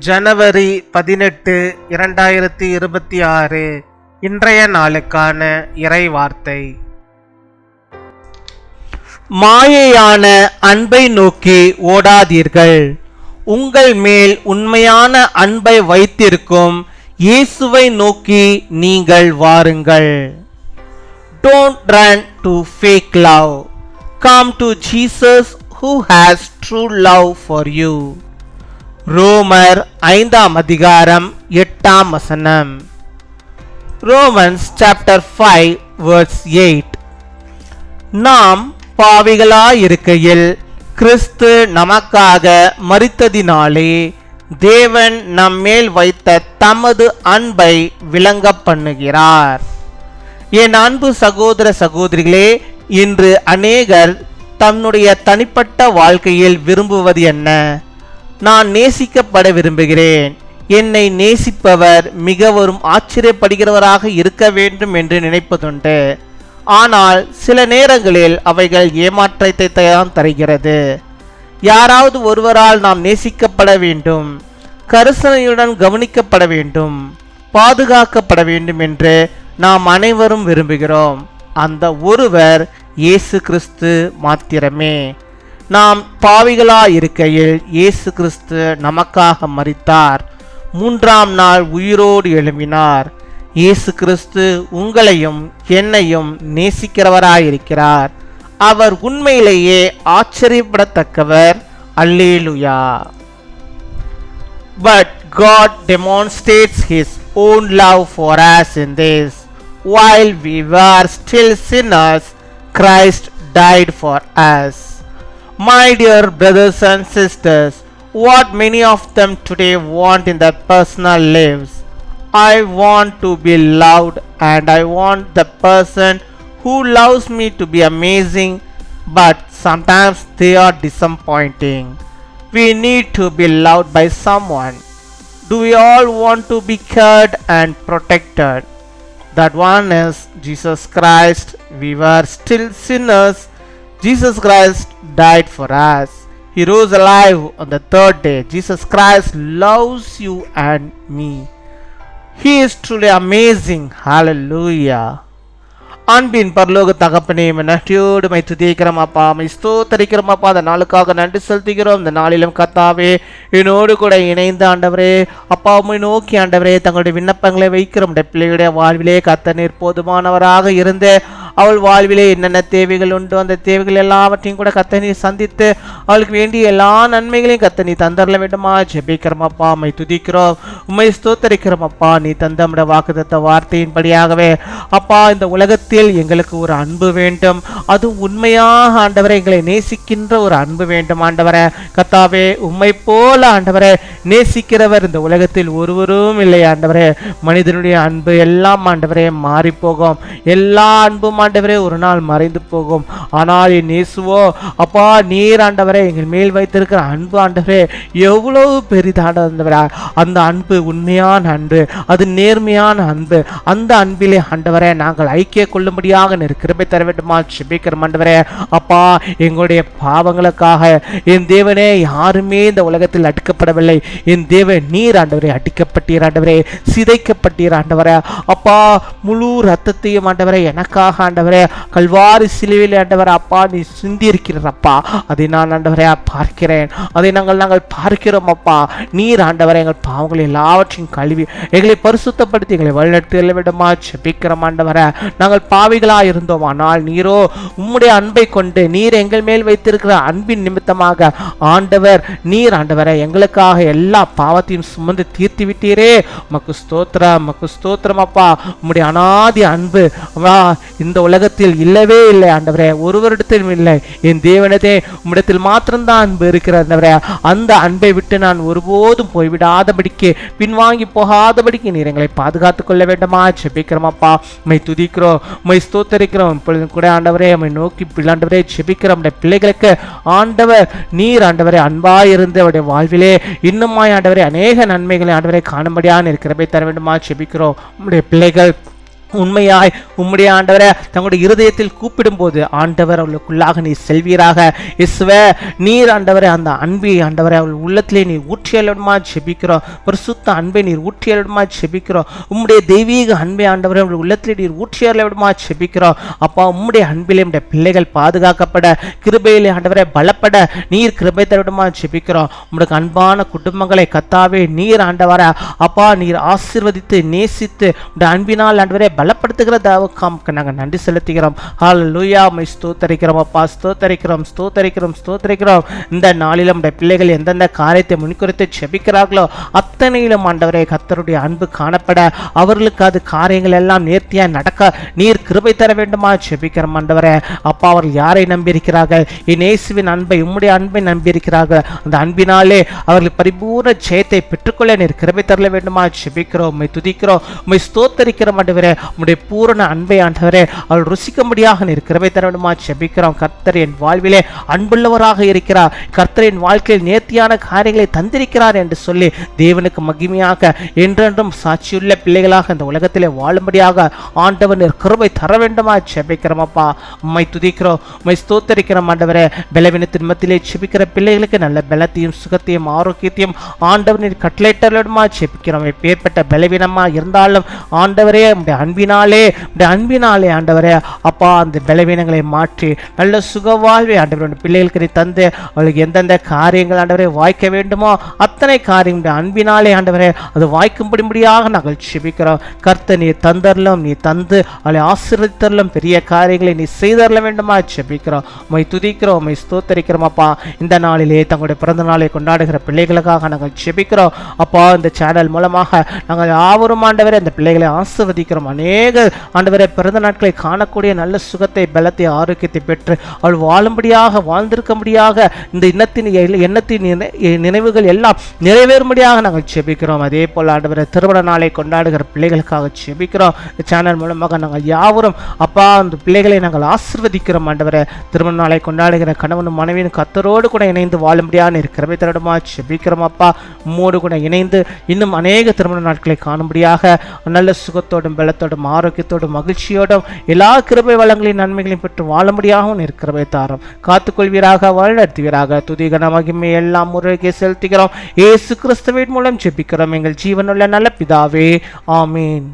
ஜனவரி 18, 2026 இன்றைய நாளுக்கான இறை வார்த்தை. மாயையான அன்பை நோக்கி ஓடாதீர்கள், உங்கள் மேல் உண்மையான அன்பை வைத்திருக்கும் இயேசுவை நோக்கி நீங்கள் வாருங்கள். Don't run to fake love. Come to Jesus who has true love for you. ரோமர் 5:8. Romans chapter 5 verse 8. நாம் பாவிகளாயிருக்கையில் கிறிஸ்து நமக்காக மரித்ததினாலே தேவன் நம்மேல் வைத்த தமது அன்பை விளங்க பண்ணுகிறார். என் அன்பு சகோதர சகோதரிகளே, இன்று அநேகர் தன்னுடைய தனிப்பட்ட வாழ்க்கையில் விரும்புவது என்ன? நான் நேசிக்கப்பட விரும்புகிறேன், என்னை நேசிப்பவர் மிகவும் ஆச்சரியப்படுகிறவராக இருக்க வேண்டும் என்று நினைப்பதுண்டு. ஆனால் சில நேரங்களில் அவைகள் ஏமாற்றத்தை தான் தருகிறது. யாராவது ஒருவரால் நாம் நேசிக்கப்பட வேண்டும், கரிசனையுடன் கவனிக்கப்பட வேண்டும், பாதுகாக்கப்பட வேண்டும் என்று நாம் அனைவரும் விரும்புகிறோம். அந்த ஒருவர் இயேசு கிறிஸ்து மாத்திரமே. நாம் பாவிகளாயிருக்கையில் இயேசு கிறிஸ்து நமக்காக மரித்தார், 3ஆம் நாள் உயிரோடு எழும்பினார். இயேசு கிறிஸ்து உங்களையும் என்னையும் நேசிக்கிறவராயிருக்கிறார். அவர் உண்மையிலேயே ஆச்சரியப்படத்தக்கவர். அல்லேலூயா. But God demonstrates His own love for us in this: while we were still sinners, Christ died for us. My dear brothers and sisters, what many of them today want in their personal lives: I want to be loved, and I want the person who loves me to be amazing, but sometimes they are disappointing. We need to be loved by someone. Do we all want to be cared and protected? That one is Jesus Christ. We were still sinners. Jesus Christ died for us. He rose alive on the 3rd day. Jesus Christ loves you and me. He is truly amazing. Hallelujah. அன்பின் பரலோக தகப்பனே, நன்றியோடு my துதிக்கிறோம் அப்பா, my ஸ்தோத்தரிக்கிறோம் அப்பா. அந்த நாளுக்காக நன்றி செலுத்துகிறோம். இந்த நாளிலும் கர்த்தாவே என்னோடு கூட இணைந்த ஆண்டவரே அப்பா, உம்மை நோக்கி ஆண்டவரே தங்களுடைய விண்ணப்பங்களை வைக்கிறோம். பிள்ளைகளுடைய வாழ்விலே கர்த்தர் போதுமானவராக இருந்து அவள் வாழ்விலே என்னென்ன தேவைகள் உண்டோ அந்த தேவைகள் எல்லாவற்றையும் கூட கர்த்தர் சந்தித்து அவளுக்கு வேண்டிய எல்லா நன்மைகளையும் கர்த்தர் தந்தரல வேண்டுமா ஜெபிக்கிறோம் அப்பா. உம்மை துதிக்கிறோம், உம்மை ஸ்தோத்தரிக்கிறோம் அப்பா. நீ தந்த வாக்குத்தத்த வார்த்தையின்படியாகவே அப்பா, இந்த உலகத்தில் எங்களுக்கு ஒரு அன்பு வேண்டும், அது உண்மையாக ஆண்டவரை எங்களை நேசிக்கின்ற ஒரு அன்பு வேண்டும் ஆண்டவரே. கர்த்தாவே, உம்மை போல ஆண்டவரே நேசிக்கிறவர் இந்த உலகத்தில் ஒருவரும் இல்லை ஆண்டவரே. மனிதனுடைய அன்பு எல்லாம் ஆண்டவரே மாறி போகும், எல்லா அன்பும் ஆண்டவரே ஒரு நாள் மறைந்து போகும். ஆனால் என் இயேசுவோ அப்பா, நீர் ஆண்டவரே எங்கள் மேல் வைத்திருக்கிற அன்பு ஆண்டவரே எவ்வளவு பெரிதாண்டவரே. அந்த அன்பு உண்மையான அன்பு, அது நேர்மையான அன்பு. அந்த அன்பிலே ஆண்டவரே நாங்கள் ஐக்கிய கொள்ளும்படியாக கிருபை தர வேண்டுமா ஜெபிக்கிறோம் ஆண்டவரே. அப்பா, எங்களுடைய பாவங்களுக்காக என் தேவனே யாருமே இந்த உலகத்தில் அடிக்கப்படவில்லை. என் தேவன் நீர் ஆண்டவரே அடிக்கப்பட்டீர் ஆண்டவரே, சிதைக்கப்பட்டீர் ஆண்டவரே. அப்பா, முழு ரத்தத்தையும் ஆண்டவரே எனக்காக ஆண்டவரே கல்வாரி சிலுவையில் ஆண்டவரே அப்பா நீ சிந்தி இருக்கிறார் அப்பா. அதை நான் ஆண்டவரே பார்க்கிறேன், அதை நாங்கள் பார்க்கிறோம் அப்பா. நீர் ஆண்டவரே எங்கள் பாவங்களை எல்லாவற்றையும் கழுவி எங்களை பரிசுத்தப்படுத்தி எங்களை வழிநடத்தி செல்ல வேண்டுமா ஜெபிக்கிறோம் ஆண்டவரே. நாங்கள் பாவிகளா இருந்தோம், ஆனால் நீரோ உம்முடைய அன்பை கொண்டு நீர் எங்கள் மேல் வைத்திருக்கிற அன்பின் நிமித்தமாக ஆண்டவர் நீர் ஆண்டவரை எங்களுக்காக எல்லா பாவத்தையும் சுமந்து தீர்த்து விட்டீரே. மக்கு ஸ்தோத்திரம், மக்கு ஸ்தோத்திரம் அப்பா. உம்முடைய அநாதி அன்பு இந்த உலகத்தில் இல்லவே இல்லை ஆண்டவரே, ஒருவரிடத்திலும் இல்லை. என் தேவனதே உம்மிடத்தில் மாத்திரம்தான் அன்பு இருக்கிறது ஆண்டவரே. அந்த அன்பை விட்டு நான் ஒருபோதும் போய்விடாதபடிக்கு, பின்வாங்கி போகாதபடிக்கு நீர் எங்களை பாதுகாத்துக் கொள்ள வேண்டுமா ஜெபிக்கிறோம் அப்பா. உம்மை துதிக்கிறோம், உம்மை ஸ்தோத்தரிக்கிறோம். இப்பொழுது கூட ஆண்டவரே உம்மை நோக்கி ஆண்டவரே ஜெபிக்கிறோம். பிள்ளைகளுக்கு ஆண்டவர் நீர் ஆண்டவரே அன்பாயிருந்து அவருடைய வாழ்விலே இன்னுமாய் ஆண்டவரே அநேக நன்மைகளை ஆண்டவரை காணும்படியான இருக்கிறபை தர வேண்டுமா ஜெபிக்கிறோம். உம்முடைய பிள்ளைகள் உண்மையாய் உம்முடைய ஆண்டவரை தங்களுடைய இருதயத்தில் கூப்பிடும்போது ஆண்டவர் அவர்களுக்குள்ளாக நீ செல்வீராக. இயேசுவே, நீர் ஆண்டவரை அந்த அன்பை ஆண்டவரை அவள் உள்ளத்திலே நீர் ஊற்றியலுமா செபிக்கிறோம். பரிசுத்த அன்பை நீர் ஊற்றியலுமா செபிக்கிறோம். உம்முடைய தெய்வீக அன்பை ஆண்டவரை அவள் உள்ளத்திலே நீர் ஊற்றியலுமா செபிக்கிறோம். அப்பா, உம்முடைய அன்பிலே உடைய பிள்ளைகள் பாதுகாக்கப்பட, கிருபையிலே ஆண்டவரை பலப்பட நீர் கிருபை தருவிடமா செபிக்கிறோம். உம்முடைய அன்பான குடும்பங்களை கத்தாவே நீர் ஆண்டவரை அப்பா நீர் ஆசீர்வதித்து நேசித்து உடைய அன்பினால் ஆண்டவரை பலப்படுத்துகிற தாவுக்கு நாங்கள் நன்றி செலுத்துகிறோம். ஹல்லேலூயா. உம்மை ஸ்தோத்தரிக்கிறோம் அப்பா, ஸ்தோத்தரிக்கிறோம், ஸ்தோத்தரிக்கிறோம், ஸ்தோத்தரிக்கிறோம். இந்த நாளிலும் நம்முடைய பிள்ளைகள் எந்தெந்த காரியத்தை முன்குறித்து செபிக்கிறார்களோ அத்தனையிலும் ஆண்டவரே கர்த்தருடைய அன்பு காணப்பட, அவர்களுக்கு அது காரியங்கள் எல்லாம் நேர்த்தியாய் நடக்க நீர் கிருபை தர வேண்டுமா செபிக்கிறோம் ஆண்டவரே. அப்பா, அவர்கள் யாரை நம்பியிருக்கிறார்கள்? என் இயேசுவின் அன்பை, உம்முடைய அன்பை நம்பியிருக்கிறார்கள். அந்த அன்பினாலே அவர்கள் பரிபூர்ண ஜெயத்தை பெற்றுக்கொள்ள நீர் கிருபை தர வேண்டுமா செபிக்கிறோம். உம்மை துதிக்கிறோம், உம்மை ஸ்தோத்தரிக்கிறோம் ஆண்டவரே. உம்முடைய பூரண அன்பை ஆண்டவரே அவள் ருசிக்கும்படியாக நீர் கிருபை தர வேண்டுமா செபிக்கிறோம். கர்த்தர் என் வாழ்விலே அன்புள்ளவராக இருக்கிறார், கர்த்தர் என் வாழ்க்கையில் நேர்த்தியான காரியங்களை தந்திருக்கிறார் என்று சொல்லி தேவனுக்கு மகிமையாக என்றென்றும் சாட்சியுள்ள பிள்ளைகளாக இந்த உலகத்திலே வாழும்படியாக ஆண்டவர் நீர் கிருபை தர வேண்டுமா செபிக்கிறோம் அப்பா. உம்மை துதிக்கிறோம், உம்மை ஸ்தோத்தரிக்கிறோம் ஆண்டவரே. பலவீனத்தின் மத்தியிலே செபிக்கிற பிள்ளைகளுக்கு நல்ல பலத்தையும் சுகத்தையும் ஆரோக்கியத்தையும் ஆண்டவர் நீர் கட்டளையிட்டலுமா செபிக்கிறோம். எப்பேற்பட்ட பலவீனமா இருந்தாலும் ஆண்டவரே அன்பினாலே ஆண்டவரே அப்பா அந்த பலவீனங்களை மாற்றி நல்ல சுகவாழ்வை ஆண்டவரோட பிள்ளைகளுக்கு நீ தந்து அவளுக்கு எந்தெந்த காரியங்கள் ஆண்டவரே வாய்க்க வேண்டுமோ அத்தனை காரியம் அன்பினாலே ஆண்டவரே அது வாய்க்கும்படியாக நாங்கள் செபிக்கிறோம். கர்த்தர் நீ தந்தரலும், நீ தந்து அவளை ஆசீர்வதித்தரலும், பெரிய காரியங்களை நீ செய்தரல வேண்டுமா செபிக்கிறோம். உம்மை துதிக்கிறோம், உம்மை ஸ்தோத்தரிக்கிறோம் அப்பா. இந்த நாளிலே தங்களுடைய பிறந்த நாளை கொண்டாடுகிற பிள்ளைகளுக்காக நாங்கள் செபிக்கிறோம் அப்பா. இந்த சேனல் மூலமாக நாங்கள் யாவரும் ஆண்டவரே அந்த பிள்ளைகளை ஆசீர்வதிக்கிறோம். அநேக ஆண்டவரே பிறந்த நாட்களை காணக்கூடிய நல்ல சுகத்தை, பலத்தை, ஆரோக்கியத்தை பெற்று அவள் வாழும்படியாக, வாழ்ந்திருக்கும்படியாக இந்த எண்ணத்தின் நினைவுகள் எல்லாம் நிறைவேறும்படியாக நாங்கள் செபிக்கிறோம். அதே போல் ஆண்டவரே திருமண நாளை கொண்டாடுகிற பிள்ளைகளுக்காக செபிக்கிறோம். சேனல் மூலமாக நாங்கள் யாவரும் அப்பா அந்த பிள்ளைகளை நாங்கள் ஆசீர்வதிக்கிறோம் ஆண்டவரே. திருமண நாளை கொண்டாடுகிற கணவனும் மனைவியும் கர்த்தரோடு கூட இணைந்து வாழும்படியாக இருக்கிற தருடமா செபிக்கிறோம் அப்பா. உம்மோடு கூட இணைந்து இன்னும் அநேக திருமண நாட்களை காணும்படியாக நல்ல சுகத்தோடும் பலத்தோடும் ஆரோக்கியத்தோடும் மகிழ்ச்சியோடும் எல்லா கிருபை வளங்களின் நன்மைகளையும் பெற்று வாழ முடியாகவும் இருக்கிறவை தாரம் காத்துக்கொள்வீராக, வழிநடத்துவீராக. துதிகன மகிமை எல்லாம் முறைக்கே செலுத்துகிறோம். இயேசு கிறிஸ்துவின் மூலம் ஜெபிக்கிறோம் எங்கள் ஜீவனுள்ள நல்ல பிதாவே, ஆமீன்.